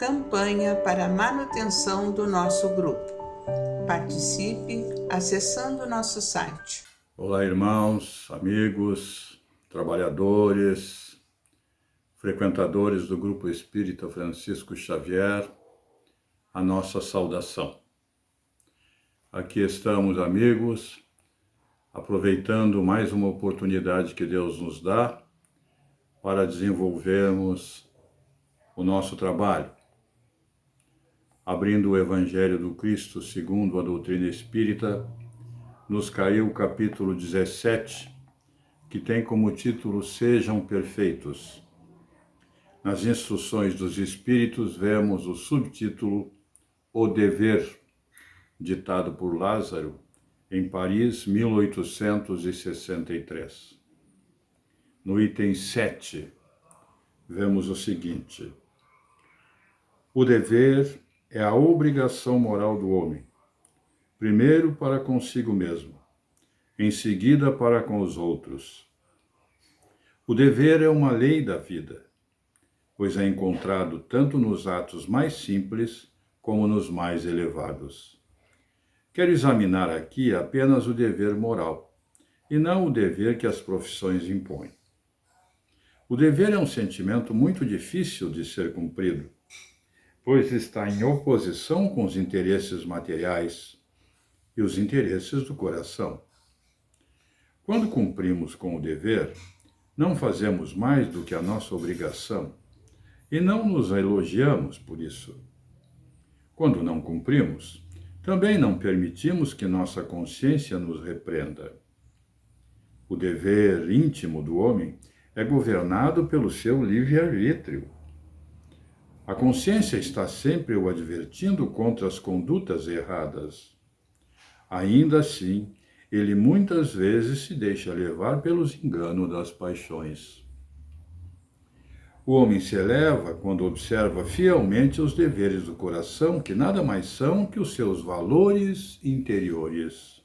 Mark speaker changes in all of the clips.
Speaker 1: campanha para a manutenção do nosso grupo. Participe acessando nosso site.
Speaker 2: Olá, irmãos, amigos, trabalhadores, frequentadores do Grupo Espírita Francisco Xavier, a nossa saudação. Aqui estamos, amigos, aproveitando mais uma oportunidade que Deus nos dá para desenvolvermos o nosso trabalho, abrindo o Evangelho do Cristo segundo a doutrina espírita. Nos caiu o capítulo 17, que tem como título Sejam Perfeitos. Nas instruções dos Espíritos vemos o subtítulo O Dever, ditado por Lázaro, em Paris, 1863. No item 7, vemos o seguinte: o dever é a obrigação moral do homem, primeiro para consigo mesmo, em seguida para com os outros. O dever é uma lei da vida, pois é encontrado tanto nos atos mais simples como nos mais elevados. Quero examinar aqui apenas o dever moral, e não o dever que as profissões impõem. O dever é um sentimento muito difícil de ser cumprido, pois está em oposição com os interesses materiais e os interesses do coração. Quando cumprimos com o dever, não fazemos mais do que a nossa obrigação e não nos elogiamos por isso. Quando não cumprimos, também não permitimos que nossa consciência nos repreenda. O dever íntimo do homem é governado pelo seu livre-arbítrio. A consciência está sempre o advertindo contra as condutas erradas. Ainda assim, ele muitas vezes se deixa levar pelos enganos das paixões. O homem se eleva quando observa fielmente os deveres do coração, que nada mais são que os seus valores interiores.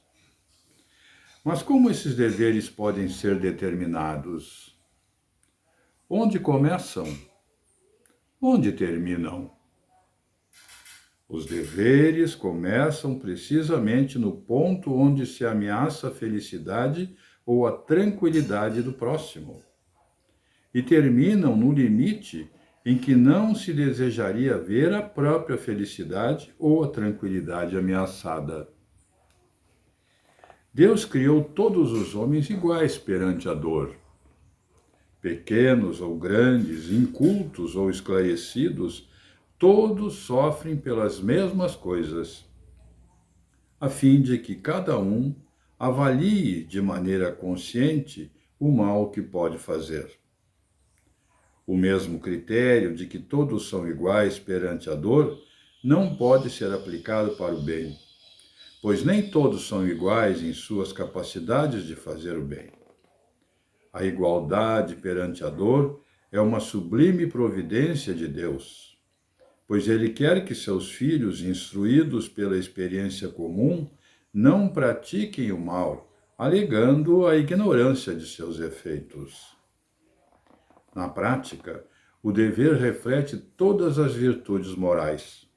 Speaker 2: Mas como esses deveres podem ser determinados? Onde começam? Onde terminam? Os deveres começam precisamente no ponto onde se ameaça a felicidade ou a tranquilidade do próximo, e terminam no limite em que não se desejaria ver a própria felicidade ou a tranquilidade ameaçada. Deus criou todos os homens iguais perante a dor. Pequenos ou grandes, incultos ou esclarecidos, todos sofrem pelas mesmas coisas, a fim de que cada um avalie de maneira consciente o mal que pode fazer. O mesmo critério de que todos são iguais perante a dor não pode ser aplicado para o bem, pois nem todos são iguais em suas capacidades de fazer o bem. A igualdade perante a dor é uma sublime providência de Deus, pois Ele quer que seus filhos, instruídos pela experiência comum, não pratiquem o mal, alegando a ignorância de seus efeitos. Na prática, o dever reflete todas as virtudes morais.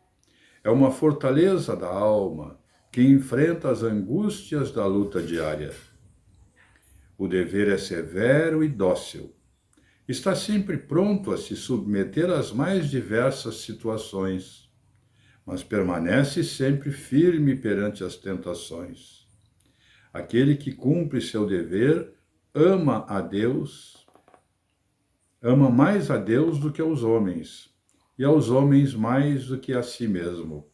Speaker 2: É uma fortaleza da alma que enfrenta as angústias da luta diária. O dever é severo e dócil. Está sempre pronto a se submeter às mais diversas situações, mas permanece sempre firme perante as tentações. Aquele que cumpre seu dever ama mais a Deus do que aos homens, e aos homens mais do que a si mesmo.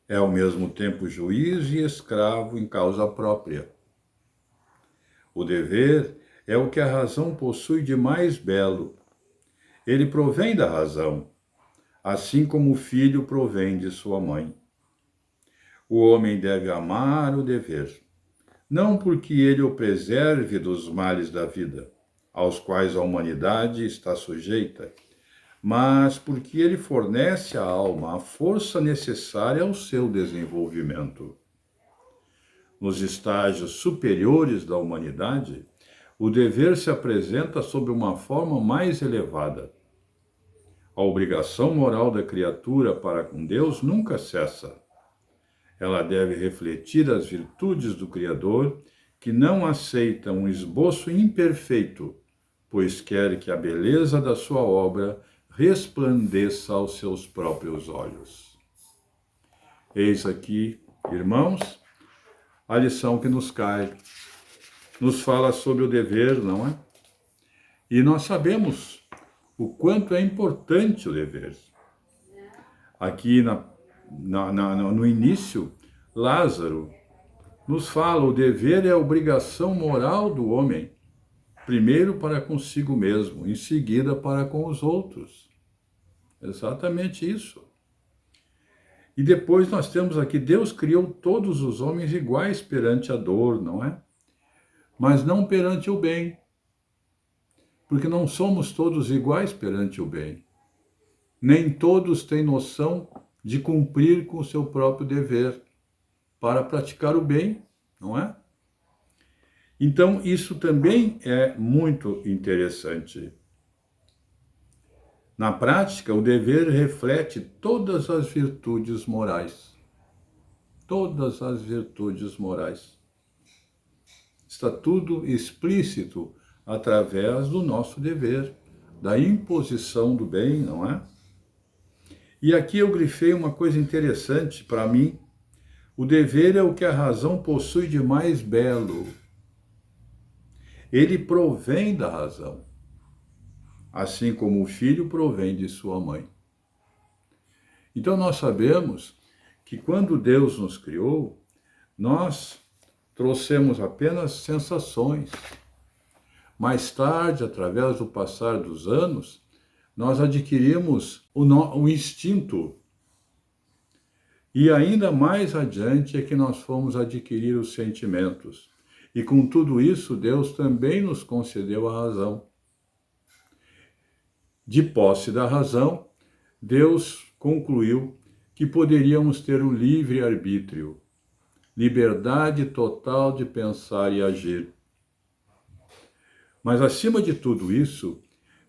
Speaker 2: É ao mesmo tempo juiz e escravo em causa própria. O dever é o que a razão possui de mais belo. Ele provém da razão, assim como o filho provém de sua mãe. O homem deve amar o dever, não porque ele o preserve dos males da vida, aos quais a humanidade está sujeita, mas porque ele fornece à alma a força necessária ao seu desenvolvimento. Nos estágios superiores da humanidade, o dever se apresenta sob uma forma mais elevada. a obrigação moral da criatura para com Deus nunca cessa. Ela deve refletir as virtudes do Criador, que não aceita um esboço imperfeito, pois quer que a beleza da sua obra resplandeça aos seus próprios olhos. Eis aqui, irmãos, a lição que nos cai. Nos fala sobre o dever, não é? E nós sabemos o quanto é importante o dever. Aqui no início, Lázaro nos fala: o dever é a obrigação moral do homem, primeiro para consigo mesmo, em seguida para com os outros. Exatamente isso. E depois nós temos aqui: Deus criou todos os homens iguais perante a dor, não é? Mas não perante o bem. Porque não somos todos iguais perante o bem. Nem todos têm noção de cumprir com o seu próprio dever para praticar o bem, não é? Então, isso também é muito interessante. Na prática, o dever reflete todas as virtudes morais. Todas as virtudes morais. Está tudo explícito através do nosso dever, da imposição do bem, não é? E aqui eu grifei uma coisa interessante para mim. O dever é o que a razão possui de mais belo. Ele provém da razão, assim como o filho provém de sua mãe. Então nós sabemos que quando Deus nos criou, nós trouxemos apenas sensações. Mais tarde, através do passar dos anos, nós adquirimos o instinto. E ainda mais adiante é que nós fomos adquirir os sentimentos. E com tudo isso, Deus também nos concedeu a razão. De posse da razão, Deus concluiu que poderíamos ter o livre-arbítrio, liberdade total de pensar e agir. Mas, acima de tudo isso,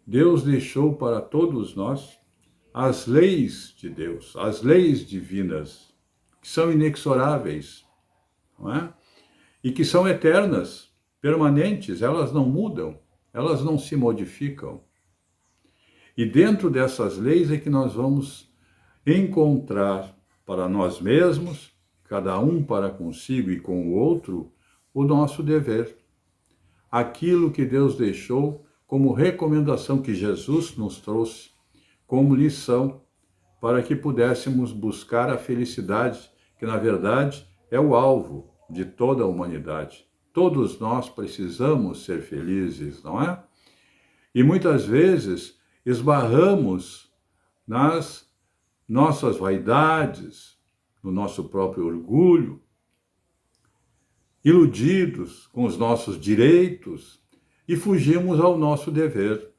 Speaker 2: Deus deixou para todos nós as leis de Deus, as leis divinas, que são inexoráveis, não é? E que são eternas, permanentes, elas não mudam, elas não se modificam. E dentro dessas leis é que nós vamos encontrar para nós mesmos, cada um para consigo e com o outro, o nosso dever. Aquilo que Deus deixou como recomendação, que Jesus nos trouxe como lição, para que pudéssemos buscar a felicidade, que na verdade é o alvo de toda a humanidade. Todos nós precisamos ser felizes, não é? E muitas vezes esbarramos nas nossas vaidades, no nosso próprio orgulho, iludidos com os nossos direitos e fugimos ao nosso dever.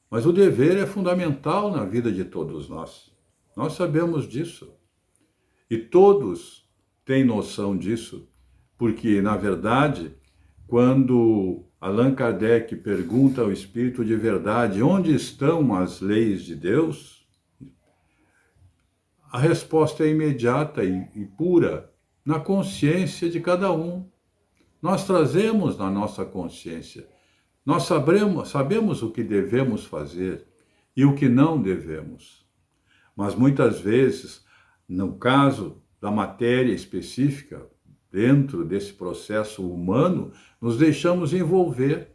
Speaker 2: Mas o dever é fundamental na vida de todos nós. Nós sabemos disso. E todos têm noção disso, porque, na verdade, quando Allan Kardec pergunta ao Espírito de Verdade onde estão as leis de Deus, a resposta é imediata e pura, na consciência de cada um. Nós trazemos na nossa consciência. Nós sabemos o que devemos fazer e o que não devemos. Mas muitas vezes, no caso da matéria específica, dentro desse processo humano, nos deixamos envolver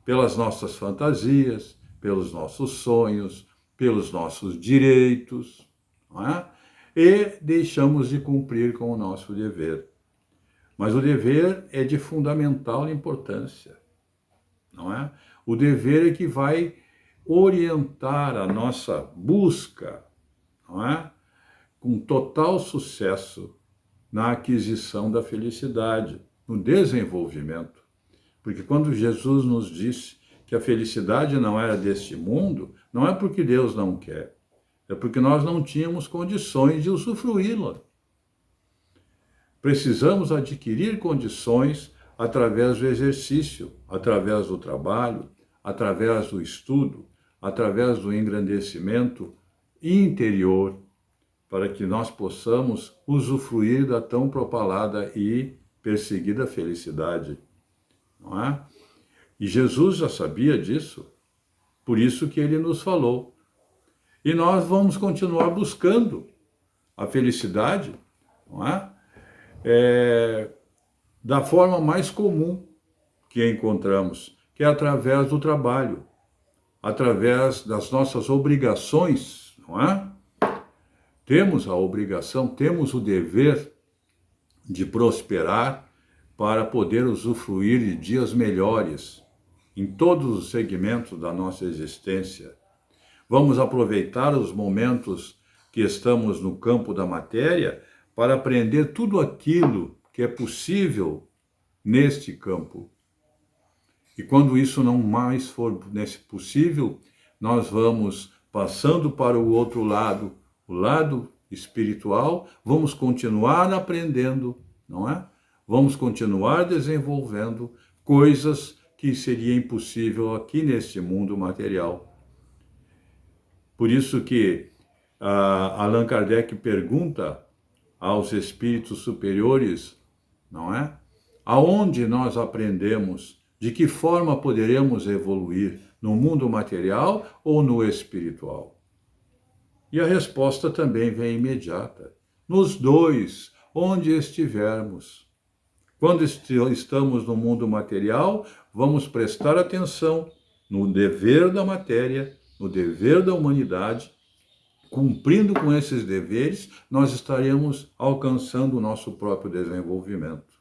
Speaker 2: pelas nossas fantasias, pelos nossos sonhos, pelos nossos direitos, não é? E deixamos de cumprir com o nosso dever. Mas o dever é de fundamental importância, não é? O dever é que vai orientar a nossa busca, não é? Com total sucesso na aquisição da felicidade, no desenvolvimento. Porque quando Jesus nos disse que a felicidade não era deste mundo, não é porque Deus não quer, é porque nós não tínhamos condições de usufruí-la. Precisamos adquirir condições através do exercício, através do trabalho, através do estudo, através do engrandecimento interior, para que nós possamos usufruir da tão propalada e perseguida felicidade, não é? E Jesus já sabia disso, por isso que ele nos falou. E nós vamos continuar buscando a felicidade, não é? Da forma mais comum que encontramos, que é através do trabalho, através das nossas obrigações, não é? Temos a obrigação, temos o dever de prosperar para poder usufruir de dias melhores em todos os segmentos da nossa existência. Vamos aproveitar os momentos que estamos no campo da matéria para aprender tudo aquilo que é possível neste campo. E quando isso não mais for possível, nós vamos passando para o outro lado, o lado espiritual, vamos continuar aprendendo, não é? Vamos continuar desenvolvendo coisas que seria impossível aqui neste mundo material. Por isso que Allan Kardec pergunta aos espíritos superiores, não é? Aonde nós aprendemos, de que forma poderemos evoluir, no mundo material ou no espiritual? E a resposta também vem imediata. Nos dois, onde estivermos. Quando estamos no mundo material, vamos prestar atenção no dever da matéria, no dever da humanidade. Cumprindo com esses deveres, nós estaremos alcançando o nosso próprio desenvolvimento.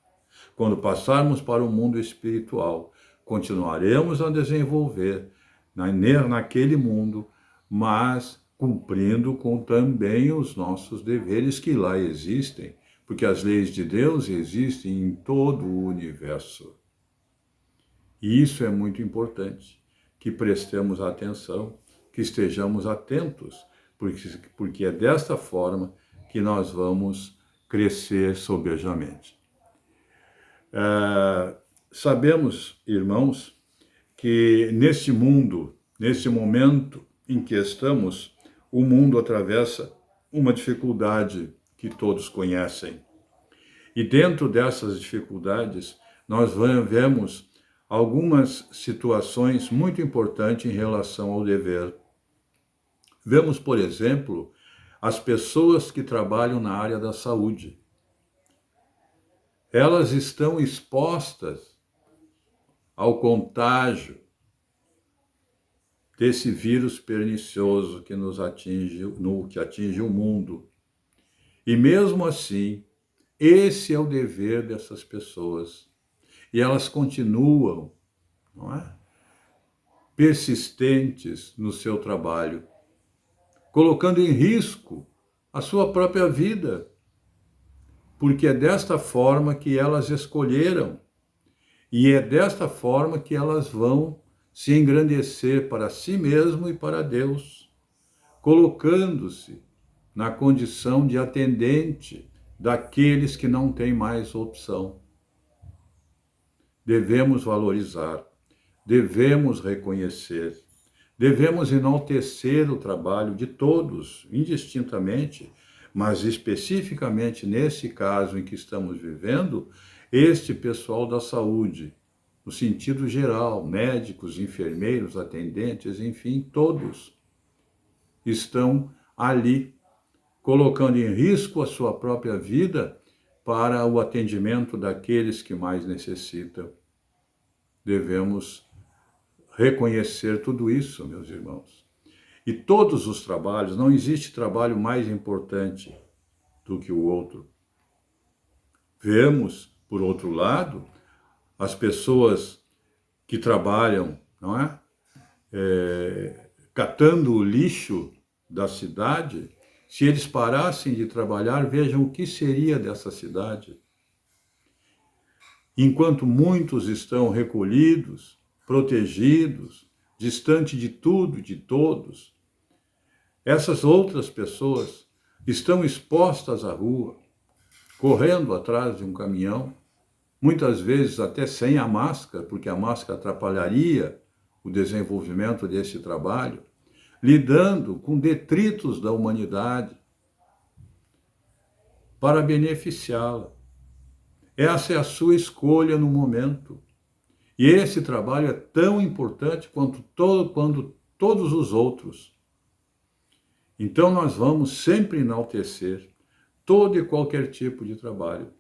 Speaker 2: Quando passarmos para o mundo espiritual, continuaremos a desenvolver naquele mundo, mas cumprindo com também os nossos deveres que lá existem, porque as leis de Deus existem em todo o universo. E isso é muito importante, que prestemos atenção, que estejamos atentos, porque é desta forma que nós vamos crescer sobejamente. Sabemos, irmãos, que neste mundo, neste momento em que estamos, o mundo atravessa uma dificuldade que todos conhecem. E dentro dessas dificuldades, nós vemos algumas situações muito importantes em relação ao dever. Vemos, por exemplo, as pessoas que trabalham na área da saúde. Elas estão expostas ao contágio desse vírus pernicioso que nos atinge, que atinge o mundo. E mesmo assim, esse é o dever dessas pessoas. E elas continuam, não é? Persistentes no seu trabalho, colocando em risco a sua própria vida, porque é desta forma que elas escolheram, e é desta forma que elas vão se engrandecer para si mesmo e para Deus, colocando-se na condição de atendente daqueles que não têm mais opção. Devemos valorizar, devemos reconhecer, devemos enaltecer o trabalho de todos, indistintamente, mas especificamente nesse caso em que estamos vivendo, este pessoal da saúde, no sentido geral, médicos, enfermeiros, atendentes, enfim, todos estão ali, colocando em risco a sua própria vida para o atendimento daqueles que mais necessitam. Devemos reconhecer tudo isso, meus irmãos. E todos os trabalhos, não existe trabalho mais importante do que o outro. Vemos, por outro lado, as pessoas que trabalham, não é? Catando o lixo da cidade. Se eles parassem de trabalhar, vejam o que seria dessa cidade. Enquanto muitos estão recolhidos, protegidos, distante de tudo e de todos, essas outras pessoas estão expostas à rua, correndo atrás de um caminhão, muitas vezes até sem a máscara, porque a máscara atrapalharia o desenvolvimento desse trabalho, lidando com detritos da humanidade para beneficiá-la. Essa é a sua escolha no momento. E esse trabalho é tão importante quanto todos os outros. Então nós vamos sempre enaltecer todo e qualquer tipo de trabalho.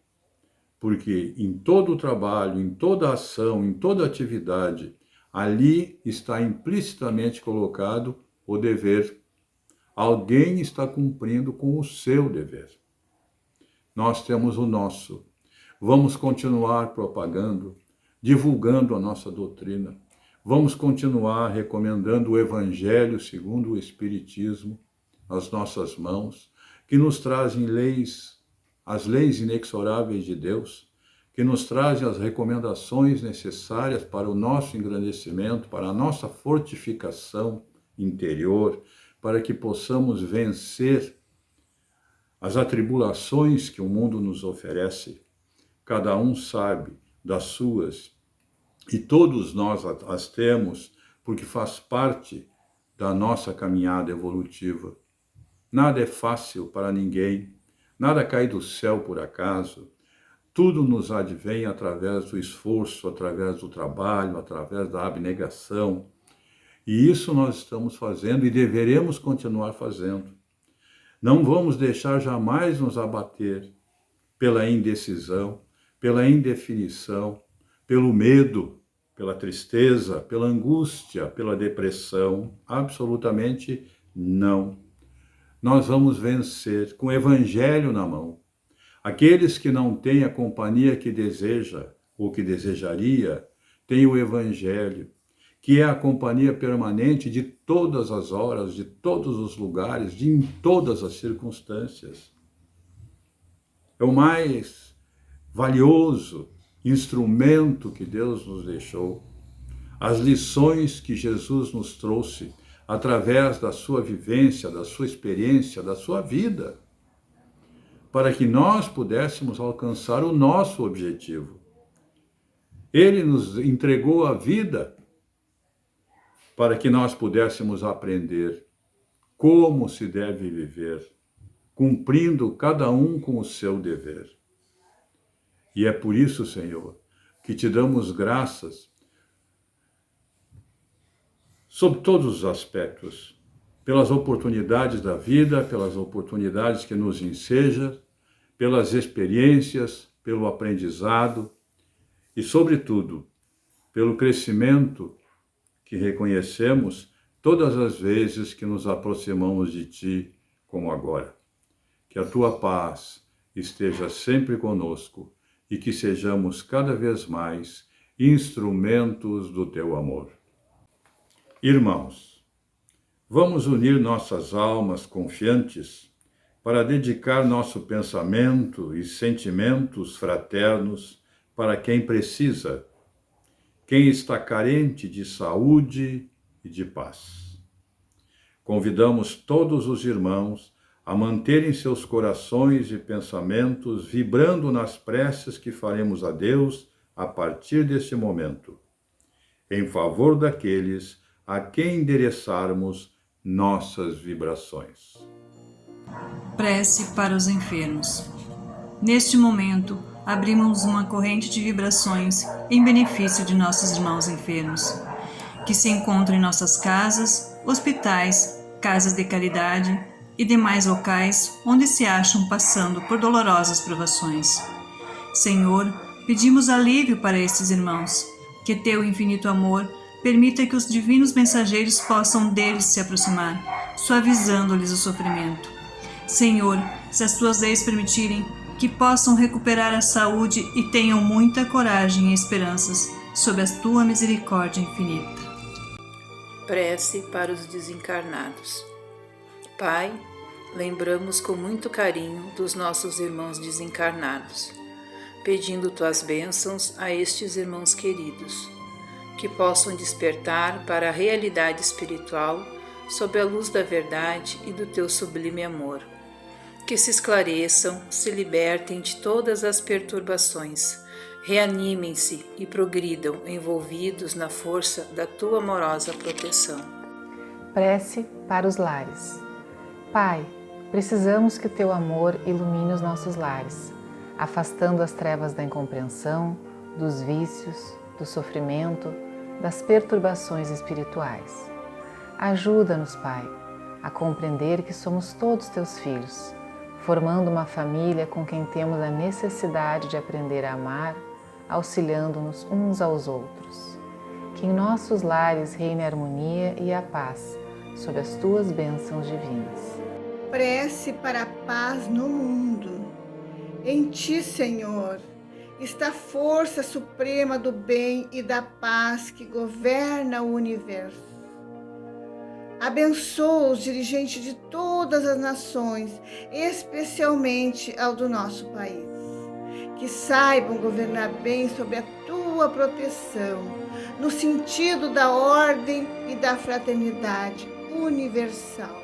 Speaker 2: Porque em todo trabalho, em toda ação, em toda atividade, ali está implicitamente colocado o dever. Alguém está cumprindo com o seu dever. Nós temos o nosso. Vamos continuar propagando, divulgando a nossa doutrina. Vamos continuar recomendando o Evangelho segundo o Espiritismo nas nossas mãos, que nos trazem as leis inexoráveis de Deus, que nos trazem as recomendações necessárias para o nosso engrandecimento, para a nossa fortificação interior, para que possamos vencer as atribulações que o mundo nos oferece. Cada um sabe das suas, e todos nós as temos, porque faz parte da nossa caminhada evolutiva. Nada é fácil para ninguém, nada cai do céu por acaso, tudo nos advém através do esforço, através do trabalho, através da abnegação, e isso nós estamos fazendo e deveremos continuar fazendo. Não vamos deixar jamais nos abater pela indecisão, pela indefinição, pelo medo, pela tristeza, pela angústia, pela depressão. Absolutamente não. Nós vamos vencer com o Evangelho na mão. Aqueles que não têm a companhia que deseja ou que desejaria, têm o Evangelho, que é a companhia permanente de todas as horas, de todos os lugares, em todas as circunstâncias. É o mais valioso instrumento que Deus nos deixou. As lições que Jesus nos trouxe através da sua vivência, da sua experiência, da sua vida, para que nós pudéssemos alcançar o nosso objetivo. Ele nos entregou a vida para que nós pudéssemos aprender como se deve viver, cumprindo cada um com o seu dever. E é por isso, Senhor, que te damos graças sobre todos os aspectos, pelas oportunidades da vida, pelas oportunidades que nos enseja, pelas experiências, pelo aprendizado e, sobretudo, pelo crescimento que reconhecemos todas as vezes que nos aproximamos de Ti, como agora. Que a Tua paz esteja sempre conosco e que sejamos cada vez mais instrumentos do Teu amor. Irmãos, vamos unir nossas almas confiantes para dedicar nosso pensamento e sentimentos fraternos para quem precisa, quem está carente de saúde e de paz. Convidamos todos os irmãos a manterem seus corações e pensamentos vibrando nas preces que faremos a Deus a partir deste momento, em favor daqueles a quem endereçarmos nossas vibrações.
Speaker 3: Prece para os enfermos. Neste momento, abrimos uma corrente de vibrações em benefício de nossos irmãos enfermos, que se encontram em nossas casas, hospitais, casas de caridade e demais locais onde se acham passando por dolorosas provações. Senhor, pedimos alívio para estes irmãos, que Teu infinito amor permita que os divinos mensageiros possam deles se aproximar, suavizando-lhes o sofrimento. Senhor, se as Tuas leis permitirem, que possam recuperar a saúde e tenham muita coragem e esperanças, sob a Tua misericórdia infinita.
Speaker 4: Prece para os desencarnados. Pai, lembramos com muito carinho dos nossos irmãos desencarnados, pedindo Tuas bênçãos a estes irmãos queridos, que possam despertar para a realidade espiritual sob a luz da verdade e do Teu sublime amor. Que se esclareçam, se libertem de todas as perturbações, reanimem-se e progridam envolvidos na força da Tua amorosa proteção.
Speaker 5: Prece para os lares. Pai, precisamos que o Teu amor ilumine os nossos lares, afastando as trevas da incompreensão, dos vícios, do sofrimento, das perturbações espirituais. Ajuda-nos, Pai, a compreender que somos todos Teus filhos, formando uma família com quem temos a necessidade de aprender a amar, auxiliando-nos uns aos outros. Que em nossos lares reine a harmonia e a paz, sob as Tuas bênçãos divinas.
Speaker 6: Prece para a paz no mundo. Em Ti, Senhor, está a força suprema do bem e da paz que governa o universo. Abençoa os dirigentes de todas as nações, especialmente ao do nosso país. Que saibam governar bem sob a Tua proteção, no sentido da ordem e da fraternidade universal.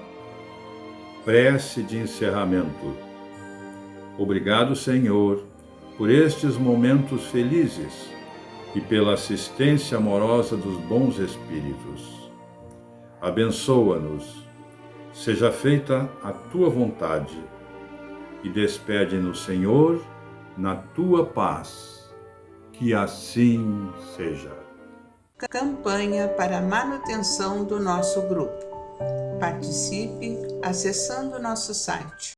Speaker 2: Prece de encerramento. Obrigado, Senhor, por estes momentos felizes e pela assistência amorosa dos bons espíritos. Abençoa-nos, seja feita a Tua vontade e despede-nos, Senhor, na Tua paz. Que assim seja.
Speaker 1: Campanha para a manutenção do nosso grupo. Participe acessando nosso site